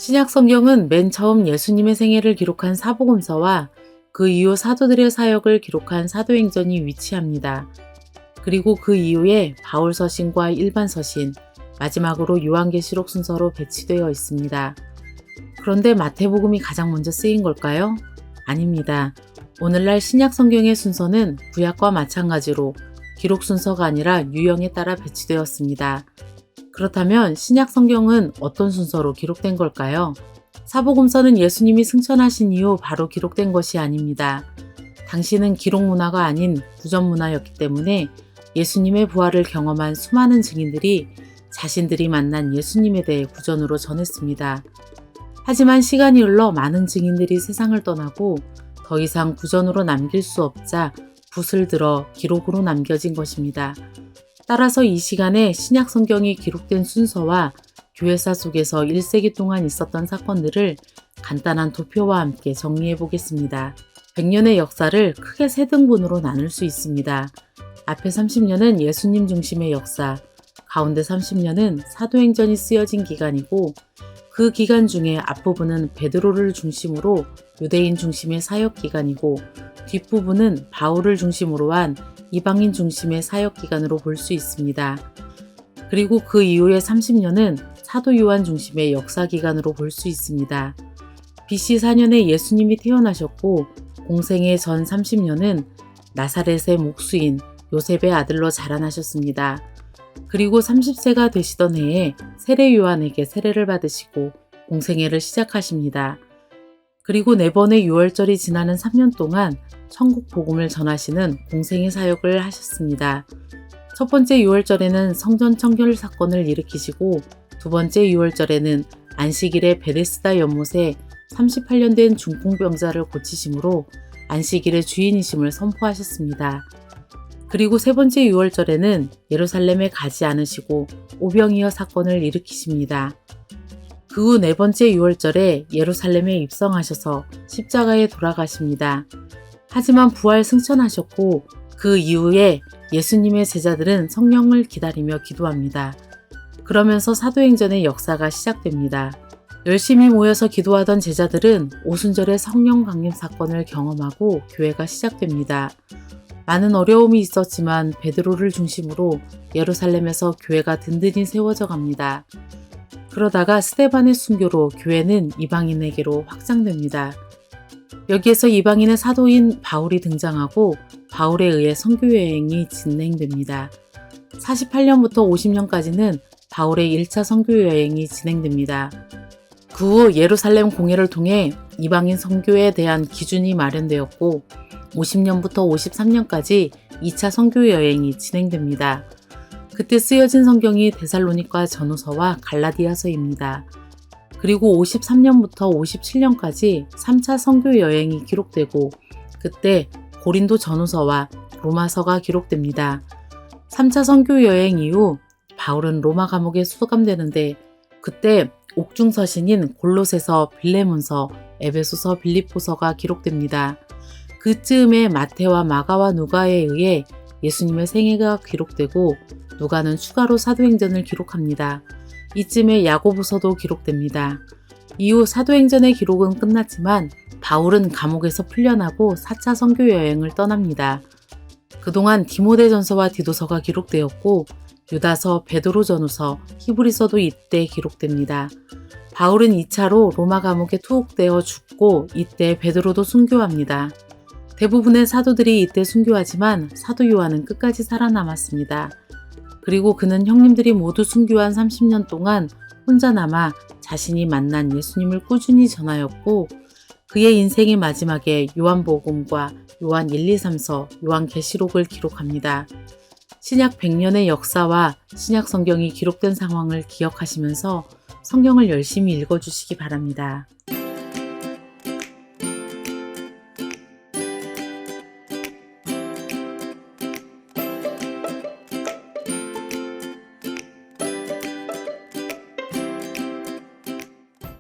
신약 성경은 맨 처음 예수님의 생애를 기록한 사복음서와 그 이후 사도들의 사역을 기록한 사도행전이 위치합니다. 그리고 그 이후에 바울 서신과 일반 서신, 마지막으로 요한계시록 순서로 배치되어 있습니다. 그런데 마태복음이 가장 먼저 쓰인 걸까요? 아닙니다. 오늘날 신약 성경의 순서는 구약과 마찬가지로 기록 순서가 아니라 유형에 따라 배치되었습니다. 그렇다면 신약 성경은 어떤 순서로 기록된 걸까요? 사복음서는 예수님이 승천하신 이후 바로 기록된 것이 아닙니다. 당시는 기록 문화가 아닌 구전 문화였기 때문에 예수님의 부활을 경험한 수많은 증인들이 자신들이 만난 예수님에 대해 구전으로 전했습니다. 하지만 시간이 흘러 많은 증인들이 세상을 떠나고 더 이상 구전으로 남길 수 없자 붓을 들어 기록으로 남겨진 것입니다. 따라서 이 시간에 신약 성경이 기록된 순서와 교회사 속에서 1세기 동안 있었던 사건들을 간단한 도표와 함께 정리해 보겠습니다. 100년의 역사를 크게 세 등분으로 나눌 수 있습니다. 앞에 30년은 예수님 중심의 역사, 가운데 30년은 사도행전이 쓰여진 기간이고 그 기간 중에 앞부분은 베드로를 중심으로 유대인 중심의 사역 기간이고 뒷부분은 바울을 중심으로 한 이방인 중심의 사역 기간으로 볼 수 있습니다. 그리고 그 이후의 30년은 사도 요한 중심의 역사 기간으로 볼 수 있습니다. BC 4년에 예수님이 태어나셨고 공생의 전 30년은 나사렛의 목수인 요셉의 아들로 자라나셨습니다. 그리고 30세가 되시던 해에 세례 요한에게 세례를 받으시고 공생애를 시작하십니다. 그리고 4번의 유월절이 지나는 3년 동안 천국 복음을 전하시는 공생애 사역을 하셨습니다. 첫 번째 유월절에는 성전 청결 사건을 일으키시고 두 번째 유월절에는 안식일에 베데스다 연못에 38년 된 중풍병자를 고치심으로 안식일의 주인이심을 선포하셨습니다. 그리고 세 번째 유월절에는 예루살렘에 가지 않으시고 오병이어 사건을 일으키십니다. 그 후 네 번째 유월절에 예루살렘에 입성하셔서 십자가에 돌아가십니다. 하지만 부활 승천하셨고 그 이후에 예수님의 제자들은 성령을 기다리며 기도합니다. 그러면서 사도행전의 역사가 시작됩니다. 열심히 모여서 기도하던 제자들은 오순절에 성령 강림 사건을 경험하고 교회가 시작됩니다. 많은 어려움이 있었지만 베드로를 중심으로 예루살렘에서 교회가 든든히 세워져 갑니다. 그러다가 스데반의 순교로 교회는 이방인에게로 확장됩니다. 여기에서 이방인의 사도인 바울이 등장하고 바울에 의해 선교 여행이 진행됩니다. 48년부터 50년까지는 바울의 1차 선교 여행이 진행됩니다. 그 후 예루살렘 공회를 통해 이방인 선교에 대한 기준이 마련되었고 50년부터 53년까지 2차 선교 여행이 진행됩니다. 그때 쓰여진 성경이 데살로니가 전후서와 갈라디아서입니다. 그리고 53년부터 57년까지 3차 선교 여행이 기록되고 그때 고린도 전후서와 로마서가 기록됩니다. 3차 선교 여행 이후 바울은 로마 감옥에 수감되는데 그때 옥중 서신인 골로새서, 빌레몬서, 에베소서, 빌립보서가 기록됩니다. 그즈음에 마태와 마가와 누가에 의해 예수님의 생애가 기록되고 누가는 추가로 사도행전을 기록합니다. 이쯤에 야고보서도 기록됩니다. 이후 사도행전의 기록은 끝났지만 바울은 감옥에서 풀려나고 4차 선교 여행을 떠납니다. 그동안 디모데전서와 디도서가 기록되었고 유다서, 베드로전후서, 히브리서도 이때 기록됩니다. 바울은 2차로 로마 감옥에 투옥되어 죽고 이때 베드로도 순교합니다. 대부분의 사도들이 이때 순교하지만 사도 요한은 끝까지 살아남았습니다. 그리고 그는 형님들이 모두 순교한 30년 동안 혼자 남아 자신이 만난 예수님을 꾸준히 전하였고 그의 인생의 마지막에 요한복음과 요한 1, 2, 3서, 요한계시록을 기록합니다. 신약 100년의 역사와 신약 성경이 기록된 상황을 기억하시면서 성경을 열심히 읽어주시기 바랍니다.